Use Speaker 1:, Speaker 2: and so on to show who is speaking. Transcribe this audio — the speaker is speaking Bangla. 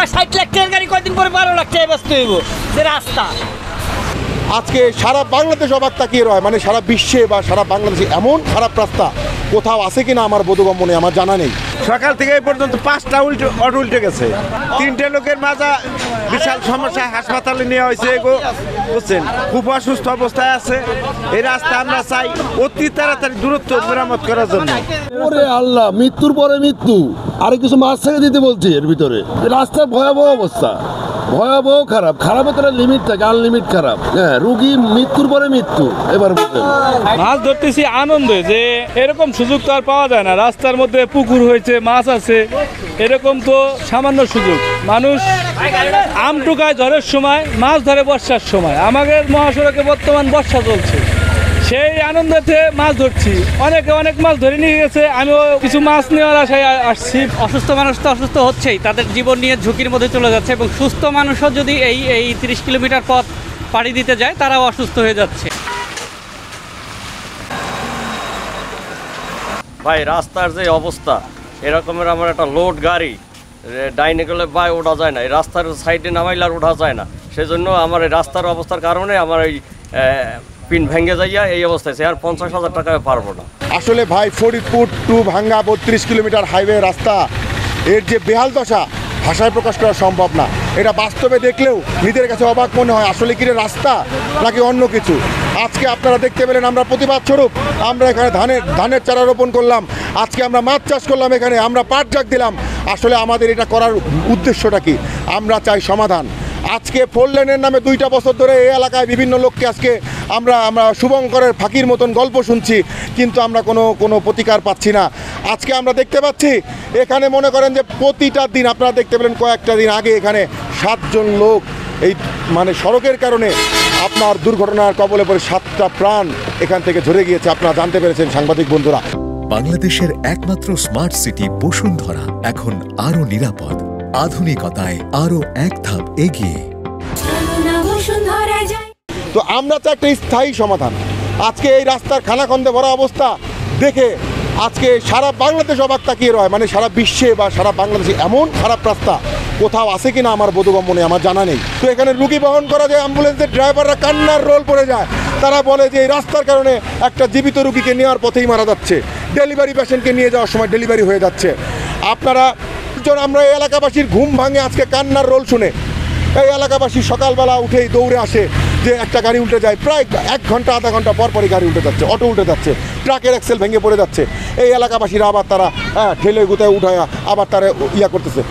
Speaker 1: 60 লাখ টাকার গাড়ি কয়দিন পরে 12 লাখ টাকা ব্যস্ত হইব যে রাস্তা।
Speaker 2: আজকে সারা বাংলাদেশ অবাক তাকিয়ে রয়, মানে সারা বিশ্বে বা সারা বাংলাদেশে এমন খারাপ রাস্তা কোথাও আছে কিনা আমার বোধগম্য নেই, আমার জানা নেই।
Speaker 3: সকাল থেকে এই পর্যন্ত 5টা অটো উল্টে গেছে, 3টে লোকের মাজা বিশাল সমস্যা, হাসপাতালে নেওয়া হয়েছে। বুঝছেন, খুব অসুস্থ অবস্থায় আছে। এই রাস্তা আমরা চাই অতি তাড়াতাড়ি দূরত্ব মেরামত করার জন্য।
Speaker 4: ওরে আল্লাহ, মৃত্যুর পরে মৃত্যু, আরে কিছু মাছ ছেড়ে দিতে বলছি। এর ভিতরে রাস্তার ভয়াবহ অবস্থা, ভয়াবহ খারাপ, খারাপের তারা লিমিট থাকে, আনলিমিট খারাপ। হ্যাঁ, রুগী মৃত্যুর পরে মৃত্যু। এবার
Speaker 5: মাছ ধরতেছি আনন্দে, যে এরকম সুযোগ তো আর পাওয়া যায় না। রাস্তার মধ্যে পুকুর হয়েছে, মাছ আছে, এরকম তো সামান্য সুযোগ। মানুষ আমটুকায় ঝড়ের সময়, মাছ ধরে বর্ষার সময়। আমাদের মহাসড়কে বর্তমান বর্ষা চলছে, সেই আনন্দেতে মাছ ধরছি। অনেকে অনেক মাছ ধরে নিয়ে গেছে, আমিও কিছু মাছ নেওয়ার আশায় আসছি।
Speaker 1: অসুস্থ মানুষ তো অসুস্থ হচ্ছেই, তাদের জীবন নিয়ে ঝুঁকির মধ্যে চলে যাচ্ছে, এবং সুস্থ মানুষও যদি এই 30 কিলোমিটার পথ পাড়ি দিতে যায় তারাও অসুস্থ হয়ে যাচ্ছে।
Speaker 6: ভাই রাস্তার যে অবস্থা, এরকমের আমার একটা লোড গাড়ি ডাইনে গেলে ভাই ওঠা যায় না, এই রাস্তার সাইডে নামাইলে আর ওঠা যায় না। সেজন্য আমার এই রাস্তার অবস্থার কারণে আমার এই পিন ভেঙে যাইয়া এই অবস্থায় আর 50,000 টাকায় পারবো না।
Speaker 2: আসলে ভাই ফরিদপুর টু ভাঙ্গা 32 কিলোমিটার হাইওয়ে রাস্তা, এর যে বেহাল দশা ভাষায় প্রকাশ করা সম্ভব না। এটা বাস্তবে দেখলেও নিজের কাছে অবাক মনে হয়, আসলে কি রাস্তা নাকি অন্য কিছু। আজকে আপনারা দেখতে পেলেন আমরা প্রতিবাদ স্বরূপ আমরা এখানে ধানের চারা রোপণ করলাম, আজকে আমরা মাছ চাষ করলাম, এখানে আমরা পাট জাগ দিলাম। আসলে আমাদের এটা করার উদ্দেশ্যটা কি? আমরা চাই সমাধান। আজকে 4 লেনের নামে 2টা বছর ধরে এই এলাকায় বিভিন্ন লোককে আজকে আমরা শুভঙ্করের ফাঁকির মতন গল্প শুনছি, কিন্তু আমরা কোনো প্রতিকার পাচ্ছি না। আজকে আমরা দেখতে পাচ্ছি এখানে মনে করেন যে প্রতিটা দিন আপনারা দেখতে পেলেন কয়েকটা দিন আগে এখানে 7 জন লোক এই মানে সড়কের কারণে আপনার দুর্ঘটনার কবলে পড়ে 7টা প্রাণ এখান থেকে ঝরে গিয়েছে। আপনারা জানতে পেরেছেন সাংবাদিক বন্ধুরা।
Speaker 7: বাংলাদেশের একমাত্র স্মার্ট সিটি বসুন্ধরা এখন আরো নিরাপদ, আধুনিকতায় আরো এক ধাপ এগিয়ে।
Speaker 2: তো আমরা তো একটা স্থায়ী সমাধান। আজকে এই রাস্তার খানাখন্দে ভরা অবস্থা দেখে আজকে সারা বাংলাদেশ অবাক তাকিয়ে রয়, মানে সারা বিশ্বে বা সারা বাংলাদেশে এমন খারাপ রাস্তা কোথাও আছে কিনা আমার বোধগম্য নেই, আমার জানা নেই। তো এখানে রুগী বহন করা যায়, অ্যাম্বুলেন্সের ড্রাইভাররা কান্নার রোল পড়ে যায়। তারা বলে যে এই রাস্তার কারণে একটা জীবিত রুগীকে নেওয়ার পথেই মারা যাচ্ছে, ডেলিভারি পেশেন্টকে নিয়ে যাওয়ার সময় ডেলিভারি হয়ে যাচ্ছে। আপনারা আমরা এই এলাকাবাসীর ঘুম ভাঙে আজকে কান্নার রোল শুনে। এই এলাকাবাসী সকালবেলা উঠেই দৌড়ে আসে যে একটা গাড়ি উল্টে যায়, প্রায় 1 ঘন্টা আধা ঘন্টা পরই গাড়ি উল্টে যাচ্ছে, অটো উল্টে যাচ্ছে, ট্রাকের অ্যাক্সেল ভেঙে পড়ে যাচ্ছে। এই এলাকাবাসীরা আবার তারা ঠেলে গুতায় উঠায় আবার তারা করতেছে।